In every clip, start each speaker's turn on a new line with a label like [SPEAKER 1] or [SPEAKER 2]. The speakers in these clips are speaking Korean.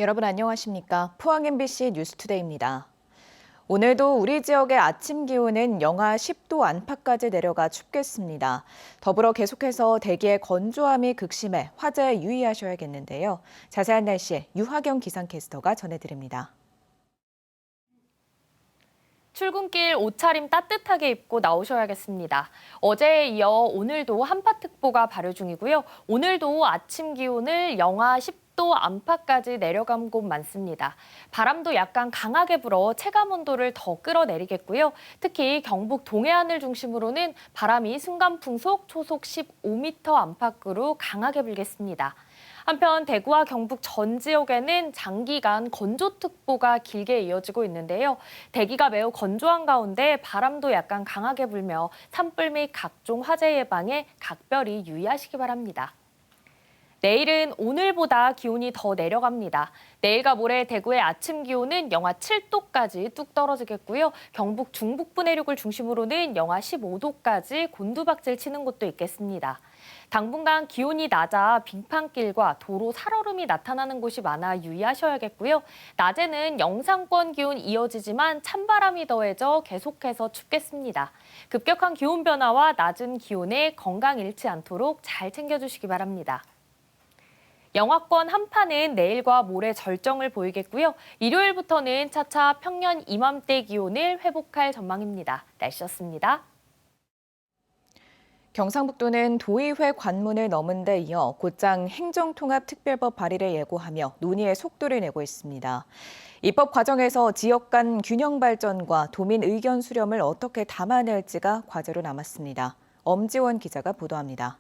[SPEAKER 1] 여러분 안녕하십니까? 포항 MBC 뉴스투데이입니다. 오늘도 우리 지역의 아침 기온은 영하 10도 안팎까지 내려가 춥겠습니다. 더불어 계속해서 대기의 건조함이 극심해 화재에 유의하셔야겠는데요. 자세한 날씨 유하경 기상캐스터가 전해드립니다.
[SPEAKER 2] 출근길 옷차림 따뜻하게 입고 나오셔야겠습니다. 어제에 이어 오늘도 한파특보가 발효 중이고요. 오늘도 아침 기온을 영하 10도 안팎까지 내려간 곳 많습니다. 바람도 약간 강하게 불어 체감온도를 더 끌어내리겠고요. 특히 경북 동해안을 중심으로는 바람이 순간 풍속 초속 15m 안팎으로 강하게 불겠습니다. 한편 대구와 경북 전 지역에는 장기간 건조특보가 길게 이어지고 있는데요. 대기가 매우 건조한 가운데 바람도 약간 강하게 불며 산불 및 각종 화재 예방에 각별히 유의하시기 바랍니다. 내일은 오늘보다 기온이 더 내려갑니다. 내일과 모레 대구의 아침 기온은 영하 7도까지 뚝 떨어지겠고요. 경북 중북부 내륙을 중심으로는 영하 15도까지 곤두박질 치는 곳도 있겠습니다. 당분간 기온이 낮아 빙판길과 도로 살얼음이 나타나는 곳이 많아 유의하셔야겠고요. 낮에는 영상권 기온 이어지지만 찬바람이 더해져 계속해서 춥겠습니다. 급격한 기온 변화와 낮은 기온에 건강 잃지 않도록 잘 챙겨주시기 바랍니다. 영하권 한파는 내일과 모레 절정을 보이겠고요. 일요일부터는 차차 평년 이맘때 기온을 회복할 전망입니다. 날씨였습니다.
[SPEAKER 1] 경상북도는 도의회 관문을 넘은 데 이어 곧장 행정통합특별법 발의를 예고하며 논의의 속도를 내고 있습니다. 입법 과정에서 지역 간 균형 발전과 도민 의견 수렴을 어떻게 담아낼지가 과제로 남았습니다. 엄지원 기자가 보도합니다.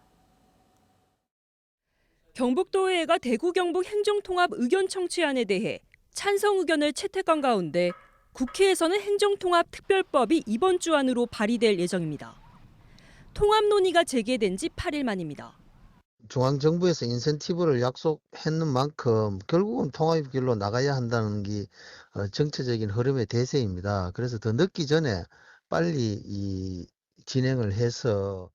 [SPEAKER 3] 경북도의회가 대구 경북 행정통합 의견 청취안에 대해 찬성 의견을 채택한 가운데 국회에서는 행정통합 특별법이 이번 주 안으로 발의될 예정입니다. 통합 논의가 재개된 지 8일 만입니다.
[SPEAKER 4] 중앙정부에서 인센티브를 약속했는 만큼 결국은 통합의 길로 나가야 한다는 게 정치적인 흐름의 대세입니다. 그래서 더 늦기 전에 빨리 진행을 해서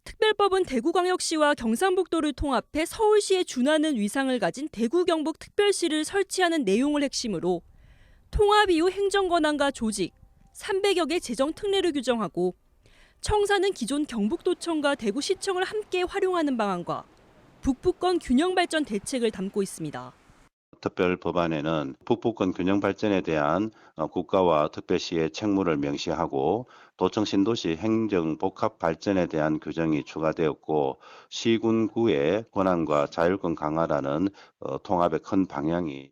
[SPEAKER 3] 특별법은 대구광역시와 경상북도를 통합해 서울시에 준하는 위상을 가진 대구 경북 특별시를 설치하는 내용을 핵심으로 통합 이후 행정권한과 조직, 300여 개 재정 특례를 규정하고 청사는 기존 경북도청과 대구시청을 함께 활용하는 방안과 북부권 균형 발전 대책을 담고 있습니다.
[SPEAKER 5] 특별 법안에는 북부권 균형 발전에 대한 국가와 특별시의 책무를 명시하고 도청 신도시 행정 복합 발전에 대한 규정이 추가되었고 시군구의 권한과 자율권 강화라는 통합의 큰 방향이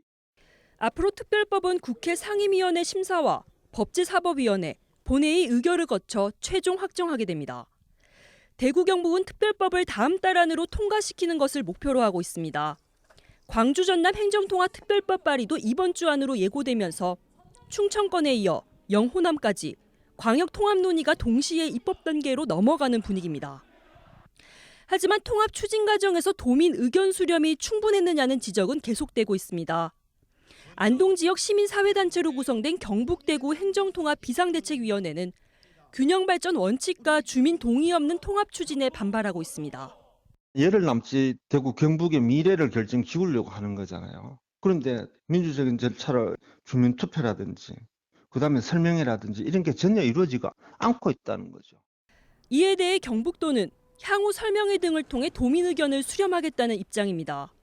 [SPEAKER 3] 앞으로 특별법은 국회 상임위원회 심사와 법제사법위원회, 본회의 의결을 거쳐 최종 확정하게 됩니다. 대구 경북은 특별법을 다음 달 안으로 통과시키는 것을 목표로 하고 있습니다. 광주 전남 행정통합 특별법 발의도 이번 주 안으로 예고되면서 충청권에 이어 영호남까지 광역 통합 논의가 동시에 입법 단계로 넘어가는 분위기입니다. 하지만 통합 추진 과정에서 도민 의견 수렴이 충분했느냐는 지적은 계속되고 있습니다. 안동 지역 시민사회단체로 구성된 경북대구 행정통합 비상대책위원회는 균형 발전 원칙과 주민 동의 없는 통합 추진에 반발하고 있습니다.
[SPEAKER 6] 열흘 남짓 대구 경북의 미래를 결정 지으려고 하는 거잖아요. 그런데 민주적인 절차를 주민 투표라든지 그다음에 설명회라든지 이런 게 전혀 이루어지지 않고 있다는 거죠.
[SPEAKER 3] 이에 대해 경북도는 향후 설명회 등을 통해 도민 의견을 수렴하겠다는 입장입니다.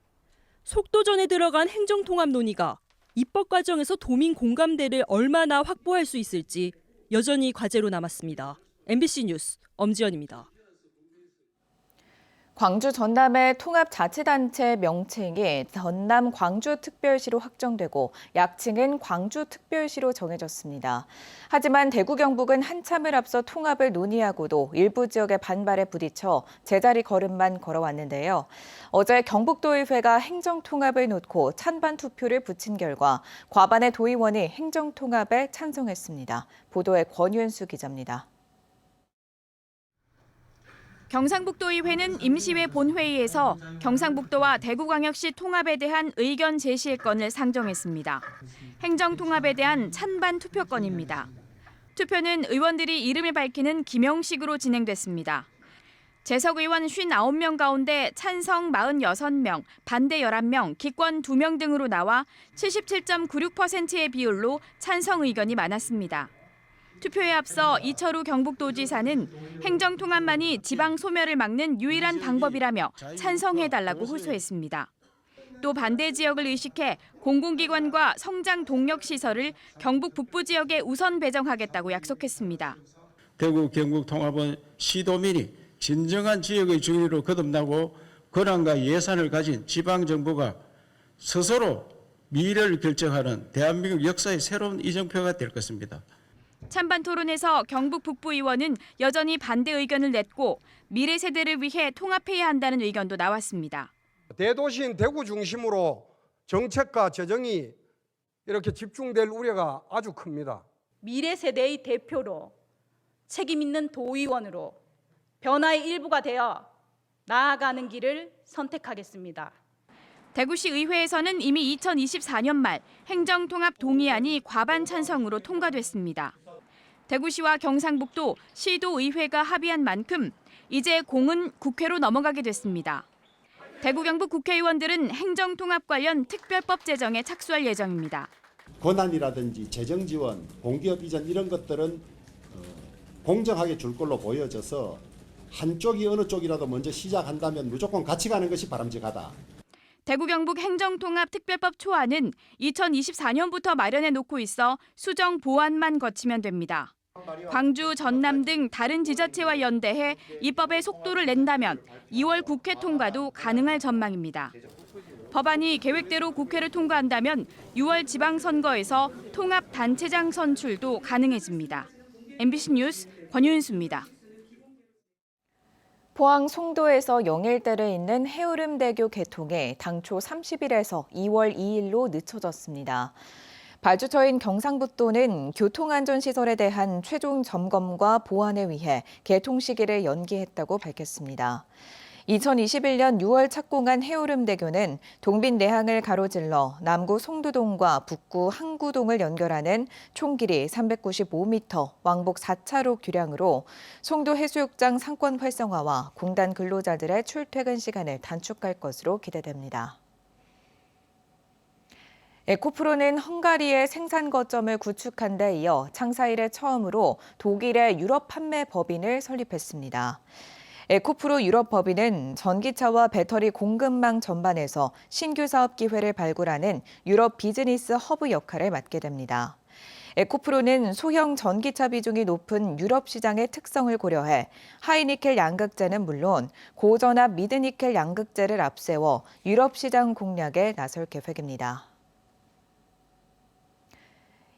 [SPEAKER 3] 속도전에 들어간 행정통합 논의가 입법 과정에서 도민 공감대를 얼마나 확보할 수 있을지 여전히 과제로 남았습니다. MBC 뉴스 엄지연입니다.
[SPEAKER 1] 광주 전남의 통합자치단체 명칭이 전남 광주특별시로 확정되고 약칭은 광주특별시로 정해졌습니다. 하지만 대구 경북은 한참을 앞서 통합을 논의하고도 일부 지역의 반발에 부딪혀 제자리 걸음만 걸어왔는데요. 어제 경북도의회가 행정통합을 놓고 찬반 투표를 붙인 결과 과반의 도의원이 행정통합에 찬성했습니다. 보도에 권윤수 기자입니다.
[SPEAKER 7] 경상북도의회는 임시회 본회의에서 경상북도와 대구광역시 통합에 대한 의견 제시의 건을 상정했습니다. 행정통합에 대한 찬반 투표건입니다. 투표는 의원들이 이름을 밝히는 기명식으로 진행됐습니다. 재석 의원 59명 가운데 찬성 46명, 반대 11명, 기권 2명 등으로 나와 77.96%의 비율로 찬성 의견이 많았습니다. 투표에 앞서 이철우 경북도지사는 행정통합만이 지방 소멸을 막는 유일한 방법이라며 찬성해달라고 호소했습니다. 또 반대 지역을 의식해 공공기관과 성장 동력 시설을 경북 북부 지역에 우선 배정하겠다고 약속했습니다.
[SPEAKER 8] 대구 경북 통합은 시도민이 진정한 지역의 주인으로 거듭나고 권한과 예산을 가진 지방정부가 스스로 미래를 결정하는 대한민국 역사의 새로운 이정표가 될 것입니다.
[SPEAKER 7] 찬반 토론에서 경북 북부 의원은 여전히 반대 의견을 냈고 미래 세대를 위해 통합해야 한다는 의견도 나왔습니다.
[SPEAKER 9] 대도시인 대구 중심으로 정책과 재정이 이렇게 집중될 우려가 아주 큽니다.
[SPEAKER 10] 미래 세대의 대표로 책임 있는 도의원으로 변화의 일부가 되어 나아가는 길을 선택하겠습니다.
[SPEAKER 7] 대구시 의회에서는 이미 2024년 말 행정통합 동의안이 과반 찬성으로 통과됐습니다. 대구시와 경상북도 시도의회가 합의한 만큼 이제 공은 국회로 넘어가게 됐습니다. 대구 경북 국회의원들은 행정통합 관련 특별법 제정에 착수할 예정입니다.
[SPEAKER 11] 권한이라든지 재정 지원, 공기업 이전 이런 것들은 공정하게 줄 걸로 보여져서 한쪽이 어느 쪽이라도 먼저 시작한다면 무조건 같이 가는 것이 바람직하다.
[SPEAKER 7] 대구 경북 행정통합 특별법 초안은 2024년부터 마련해 놓고 있어 수정 보완만 거치면 됩니다. 광주, 전남 등 다른 지자체와 연대해 입법에 속도를 낸다면 2월 국회 통과도 가능할 전망입니다. 법안이 계획대로 국회를 통과한다면 6월 지방선거에서 통합단체장 선출도 가능해집니다. MBC 뉴스 권윤수입니다.
[SPEAKER 1] 포항 송도에서 영일대를 잇는 해오름대교 개통이 당초 30일에서 2월 2일로 늦춰졌습니다. 발주처인 경상북도는 교통안전시설에 대한 최종 점검과 보완에 위해 개통 시기를 연기했다고 밝혔습니다. 2021년 6월 착공한 해오름대교는 동빈 내항을 가로질러 남구 송도동과 북구 항구동을 연결하는 총 길이 395m, 왕복 4차로 교량으로 송도 해수욕장 상권 활성화와 공단 근로자들의 출퇴근 시간을 단축할 것으로 기대됩니다. 에코프로는 헝가리의 생산 거점을 구축한 데 이어 창사 이래 처음으로 독일의 유럽 판매 법인을 설립했습니다. 에코프로 유럽 법인은 전기차와 배터리 공급망 전반에서 신규 사업 기회를 발굴하는 유럽 비즈니스 허브 역할을 맡게 됩니다. 에코프로는 소형 전기차 비중이 높은 유럽 시장의 특성을 고려해 하이니켈 양극재는 물론 고전압 미드니켈 양극재를 앞세워 유럽 시장 공략에 나설 계획입니다.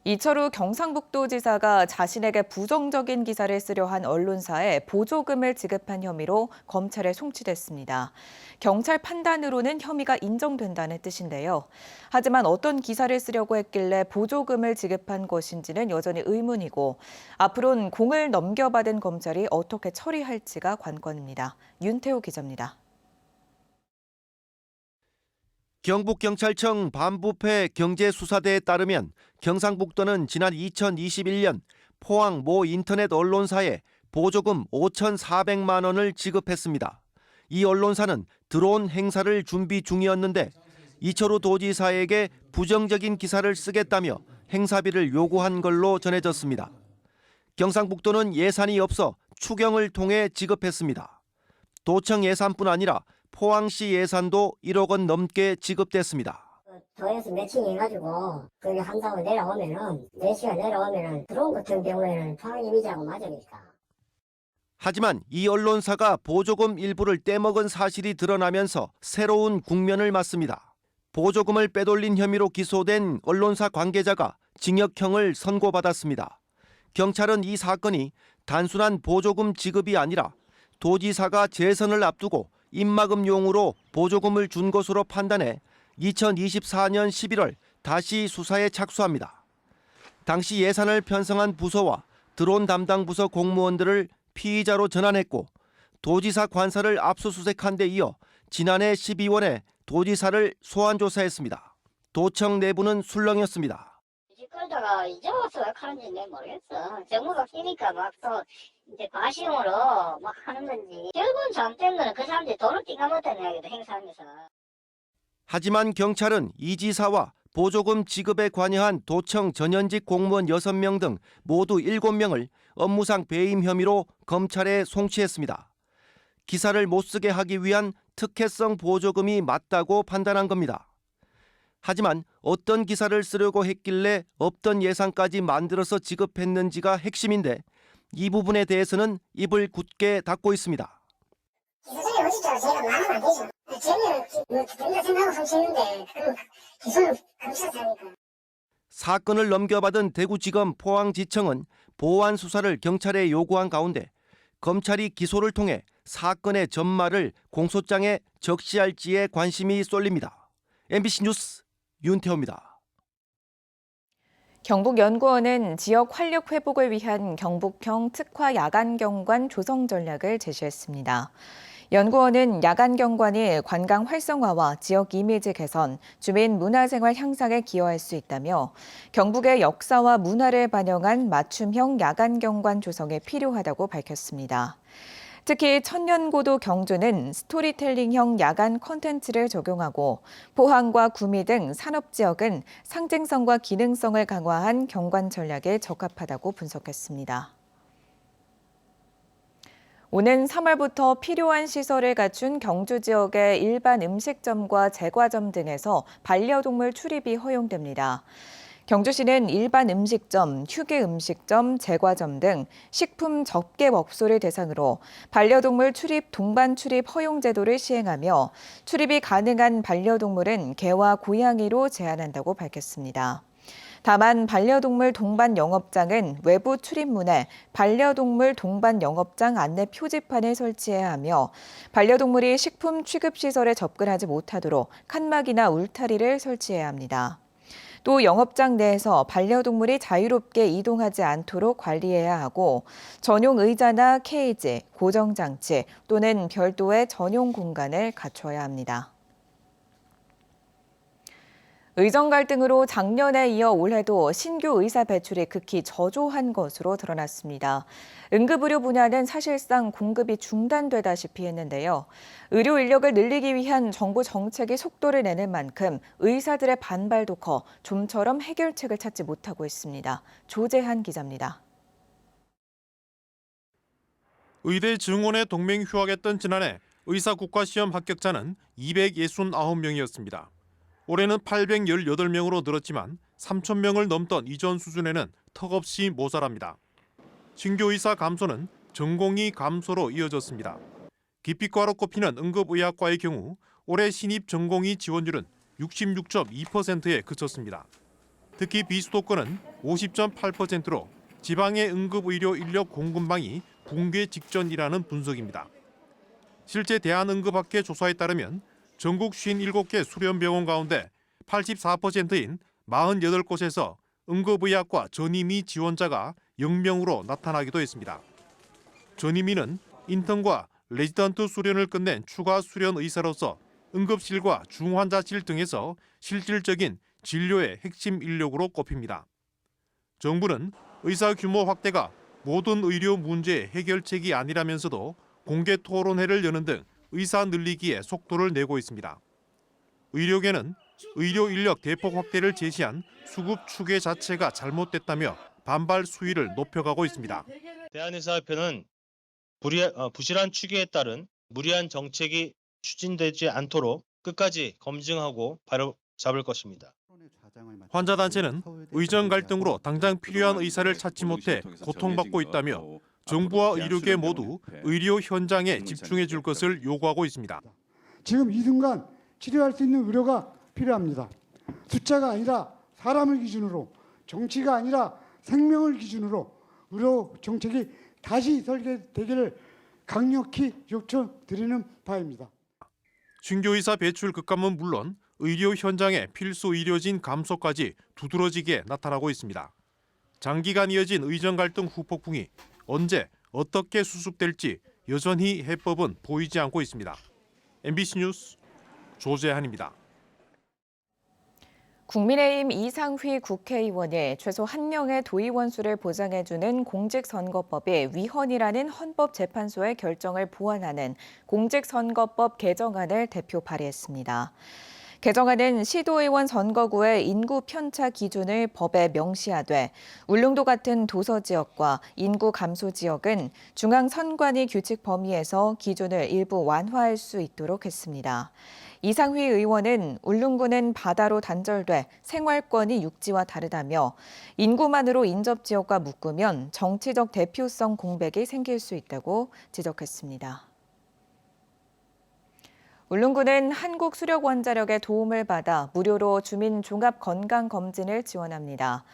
[SPEAKER 1] 이철우 경상북도지사가 자신에게 부정적인 기사를 쓰려 한 언론사에 보조금을 지급한 혐의로 검찰에 송치됐습니다. 경찰 판단으로는 혐의가 인정된다는 뜻인데요. 하지만 어떤 기사를 쓰려고 했길래 보조금을 지급한 것인지는 여전히 의문이고 앞으로는 공을 넘겨받은 검찰이 어떻게 처리할지가 관건입니다. 윤태호 기자입니다.
[SPEAKER 12] 경북경찰청 반부패 경제수사대에 따르면 경상북도는 지난 2021년 포항 모 인터넷 언론사에 보조금 5,400만 원을 지급했습니다. 이 언론사는 드론 행사를 준비 중이었는데 이철우 도지사에게 부정적인 기사를 쓰겠다며 행사비를 요구한 걸로 전해졌습니다. 경상북도는 예산이 없어 추경을 통해 지급했습니다. 도청 예산뿐 아니라 포항시 예산도 1억 원 넘게 지급됐습니다.
[SPEAKER 13] 도에서 매칭해가지고 그게 한다고 내려오면은 4시가 내려오면은 드론 같은 경우에는 포항 이미지하고 맞으니까.
[SPEAKER 12] 하지만 이 언론사가 보조금 일부를 떼먹은 사실이 드러나면서 새로운 국면을 맞습니다. 보조금을 빼돌린 혐의로 기소된 언론사 관계자가 징역형을 선고받았습니다. 경찰은 이 사건이 단순한 보조금 지급이 아니라 도지사가 재선을 앞두고 입막음용으로 보조금을 준 것으로 판단해 2024년 11월 다시 수사에 착수합니다. 당시 예산을 편성한 부서와 드론 담당 부서 공무원들을 피의자로 전환했고 도지사 관사를 압수수색한 데 이어 지난해 12월에 도지사를 소환 조사했습니다. 도청 내부는 술렁였습니다.
[SPEAKER 13] 지금 이러다가 이제 와서 왜 하는지 내가 모르겠어. 정부가 끼니까 막 또 이제 과시용으로 막 하는 건지. 결국은 잘못된 거는 그 사람들이 돈을 띵가먹었다는 이야기도 행사하면서.
[SPEAKER 12] 하지만 경찰은 이 지사와 보조금 지급에 관여한 도청 전현직 공무원 6명 등 모두 7명을 업무상 배임 혐의로 검찰에 송치했습니다. 기사를 못 쓰게 하기 위한 특혜성 보조금이 맞다고 판단한 겁니다. 하지만 어떤 기사를 쓰려고 했길래 없던 예산까지 만들어서 지급했는지가 핵심인데 이 부분에 대해서는 입을 굳게 닫고 있습니다.
[SPEAKER 13] 기소전에 어쨌든 제가 말하면 안 되죠. 쟤는 우리가 생각하고 송치했는데 그 기소는 검찰에서 하니까.
[SPEAKER 12] 사건을 넘겨받은 대구지검 포항지청은 보완 수사를 경찰에 요구한 가운데 검찰이 기소를 통해 사건의 전말을 공소장에 적시할지에 관심이 쏠립니다. MBC 뉴스 윤태호입니다.
[SPEAKER 1] 경북연구원은 지역 활력 회복을 위한 경북형 특화 야간경관 조성 전략을 제시했습니다. 연구원은 야간경관이 관광 활성화와 지역 이미지 개선, 주민 문화생활 향상에 기여할 수 있다며 경북의 역사와 문화를 반영한 맞춤형 야간경관 조성에 필요하다고 밝혔습니다. 특히 천년고도 경주는 스토리텔링형 야간 콘텐츠를 적용하고 포항과 구미 등 산업지역은 상징성과 기능성을 강화한 경관 전략에 적합하다고 분석했습니다. 오는 3월부터 필요한 시설을 갖춘 경주 지역의 일반 음식점과 제과점 등에서 반려동물 출입이 허용됩니다. 경주시는 일반 음식점, 휴게 음식점, 제과점 등 식품 접객업소를 대상으로 반려동물 출입 동반 출입 허용 제도를 시행하며 출입이 가능한 반려동물은 개와 고양이로 제한한다고 밝혔습니다. 다만 반려동물 동반 영업장은 외부 출입문에 반려동물 동반 영업장 안내 표지판을 설치해야 하며 반려동물이 식품 취급시설에 접근하지 못하도록 칸막이나 울타리를 설치해야 합니다. 또 영업장 내에서 반려동물이 자유롭게 이동하지 않도록 관리해야 하고 전용 의자나 케이지, 고정장치 또는 별도의 전용 공간을 갖춰야 합니다. 의정 갈등으로 작년에 이어 올해도 신규 의사 배출이 극히 저조한 것으로 드러났습니다. 응급의료 분야는 사실상 공급이 중단되다시피 했는데요. 의료 인력을 늘리기 위한 정부 정책이 속도를 내는 만큼 의사들의 반발도 커 좀처럼 해결책을 찾지 못하고 있습니다. 조재한 기자입니다.
[SPEAKER 14] 의대 증원에 동맹 휴학했던 지난해 의사 국가시험 합격자는 269명이었습니다. 올해는 818명으로 늘었지만 3,000명을 넘던 이전 수준에는 턱없이 모자랍니다. 신규 의사 감소는 전공의 감소로 이어졌습니다. 기피과로 꼽히는 응급의학과의 경우 올해 신입 전공의 지원율은 66.2%에 그쳤습니다. 특히 비수도권은 50.8%로 지방의 응급의료 인력 공급망이 붕괴 직전이라는 분석입니다. 실제 대한응급학회 조사에 따르면 전국 57개 수련병원 가운데 84%인 48곳에서 응급의학과 전임의 지원자가 0명으로 나타나기도 했습니다. 전임의는 인턴과 레지던트 수련을 끝낸 추가 수련 의사로서 응급실과 중환자실 등에서 실질적인 진료의 핵심 인력으로 꼽힙니다. 정부는 의사 규모 확대가 모든 의료 문제의 해결책이 아니라면서도 공개 토론회를 여는 등 의사 늘리기에 속도를 내고 있습니다. 의료계는 의료 인력 대폭 확대를 제시한 수급 추계 자체가 잘못됐다며 반발 수위를 높여가고 있습니다.
[SPEAKER 15] 대한의사협회는 부실한 추계에 따른 무리한 정책이 추진되지 않도록 끝까지 검증하고 바로잡을 것입니다.
[SPEAKER 14] 환자단체는 의정 갈등으로 당장 필요한 의사를 찾지 못해 고통받고 있다며 정부와 의료계 모두 의료 현장에 집중해 줄 것을 요구하고 있습니다.
[SPEAKER 16] 지금 이 순간 치료할 수 있는 의료가 필요합니다. 숫자가 아니라 사람을 기준으로, 정치가 아니라 생명을 기준으로 의료 정책이 다시 설계되기를 강력히 요청드리는 바입니다.
[SPEAKER 14] 신규 의사 배출 급감은 물론 의료 현장의 필수 의료진 감소까지 두드러지게 나타나고 있습니다. 장기간 이어진 의정 갈등 후폭풍이 언제 어떻게 수습될지 여전히 해법은 보이지 않고 있습니다. MBC 뉴스 조재한입니다.
[SPEAKER 1] 국민의힘 이상휘 국회의원이 최소 1명의 도의원 수를 보장해주는 공직선거법이 위헌이라는 헌법재판소의 결정을 보완하는 공직선거법 개정안을 대표 발의했습니다. 개정안은 시도의원 선거구의 인구 편차 기준을 법에 명시하되 울릉도 같은 도서 지역과 인구 감소 지역은 중앙선관위 규칙 범위에서 기준을 일부 완화할 수 있도록 했습니다. 이상휘 의원은 울릉구는 바다로 단절돼 생활권이 육지와 다르다며 인구만으로 인접 지역과 묶으면 정치적 대표성 공백이 생길 수 있다고 지적했습니다. 울릉구는 한국수력원자력의 도움을 받아 무료로 주민 종합건강검진을 지원합니다.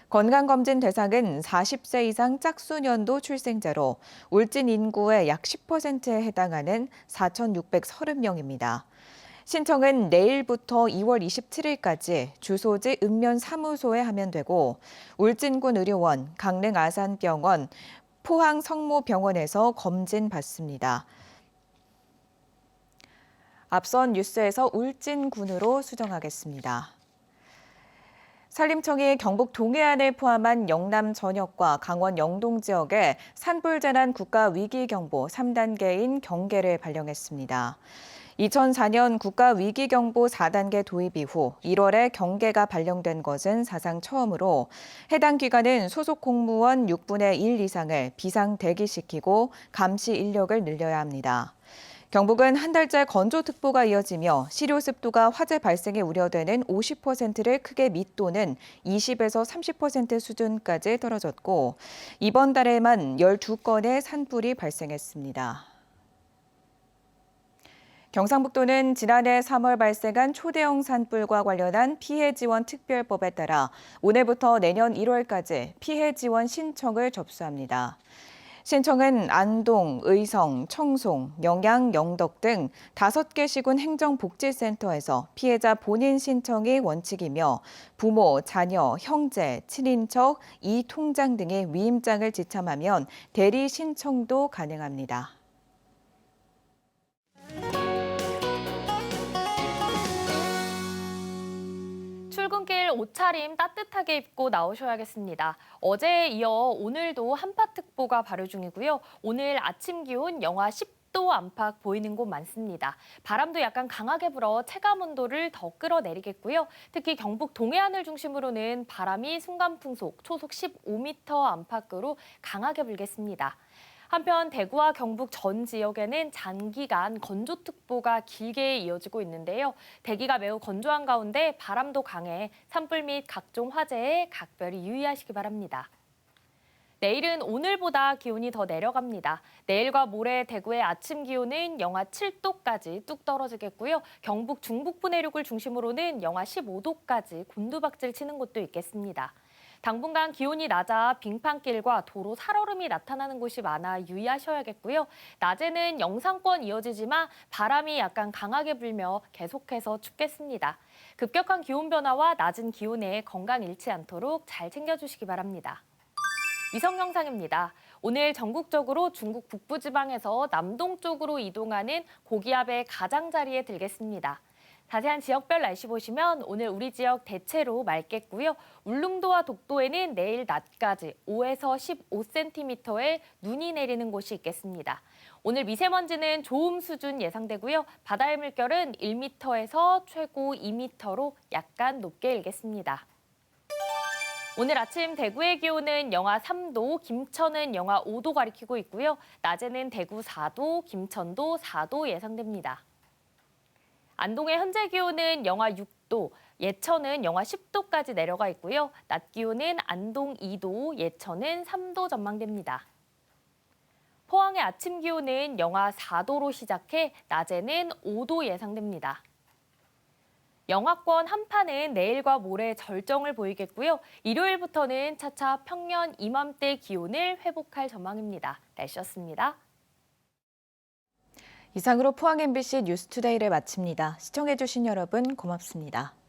[SPEAKER 1] 건강검진 대상은 40세 이상 짝수년도 출생자로 울진 인구의 약 10%에 해당하는 4,630명입니다. 신청은 내일부터 2월 27일까지 주소지 읍면사무소에 하면 되고 울진군 의료원, 강릉 아산병원, 포항 성모병원에서 검진 받습니다. 앞선 뉴스에서 울진군으로 수정하겠습니다. 산림청이 경북 동해안을 포함한 영남 전역과 강원 영동 지역에 산불재난 국가위기경보 3단계인 경계를 발령했습니다. 2004년 국가위기경보 4단계 도입 이후 1월에 경계가 발령된 것은 사상 처음으로 해당 기관은 소속 공무원 6분의 1 이상을 비상 대기시키고 감시 인력을 늘려야 합니다. 경북은 한 달째 건조특보가 이어지며 실효 습도가 화재 발생이 우려되는 50%를 크게 밑도는 20에서 30% 수준까지 떨어졌고 이번 달에만 12건의 산불이 발생했습니다. 경상북도는 지난해 3월 발생한 초대형 산불과 관련한 피해 지원 특별법에 따라 오늘부터 내년 1월까지 피해 지원 신청을 접수합니다. 신청은 안동, 의성, 청송, 영양, 영덕 등 5개 시군 행정복지센터에서 피해자 본인 신청이 원칙이며 부모, 자녀, 형제, 친인척, 이통장 등의 위임장을 지참하면 대리 신청도 가능합니다.
[SPEAKER 2] 출근길 옷차림 따뜻하게 입고 나오셔야겠습니다. 어제에 이어 오늘도 한파특보가 발효 중이고요. 오늘 아침 기온 영하 10도 안팎 보이는 곳 많습니다. 바람도 약간 강하게 불어 체감온도를 더 끌어내리겠고요. 특히 경북 동해안을 중심으로는 바람이 순간풍속 초속 15m 안팎으로 강하게 불겠습니다. 한편 대구와 경북 전 지역에는 장기간 건조특보가 길게 이어지고 있는데요. 대기가 매우 건조한 가운데 바람도 강해 산불 및 각종 화재에 각별히 유의하시기 바랍니다. 내일은 오늘보다 기온이 더 내려갑니다. 내일과 모레 대구의 아침 기온은 영하 7도까지 뚝 떨어지겠고요. 경북 중북부 내륙을 중심으로는 영하 15도까지 곤두박질 치는 곳도 있겠습니다. 당분간 기온이 낮아 빙판길과 도로 살얼음이 나타나는 곳이 많아 유의하셔야겠고요. 낮에는 영상권 이어지지만 바람이 약간 강하게 불며 계속해서 춥겠습니다. 급격한 기온 변화와 낮은 기온에 건강 잃지 않도록 잘 챙겨주시기 바랍니다. 위성 영상입니다. 오늘 전국적으로 중국 북부지방에서 남동쪽으로 이동하는 고기압의 가장자리에 들겠습니다. 자세한 지역별 날씨 보시면 오늘 우리 지역 대체로 맑겠고요. 울릉도와 독도에는 내일 낮까지 5에서 15cm의 눈이 내리는 곳이 있겠습니다. 오늘 미세먼지는 좋음 수준 예상되고요. 바다의 물결은 1m에서 최고 2m로 약간 높게 일겠습니다. 오늘 아침 대구의 기온은 영하 3도, 김천은 영하 5도 가리키고 있고요. 낮에는 대구 4도, 김천도 4도 예상됩니다. 안동의 현재 기온은 영하 6도, 예천은 영하 10도까지 내려가 있고요. 낮 기온은 안동 2도, 예천은 3도 전망됩니다. 포항의 아침 기온은 영하 4도로 시작해 낮에는 5도 예상됩니다. 영하권 한파는 내일과 모레 절정을 보이겠고요. 일요일부터는 차차 평년 이맘때 기온을 회복할 전망입니다. 날씨였습니다.
[SPEAKER 1] 이상으로 포항 MBC 뉴스투데이를 마칩니다. 시청해주신 여러분 고맙습니다.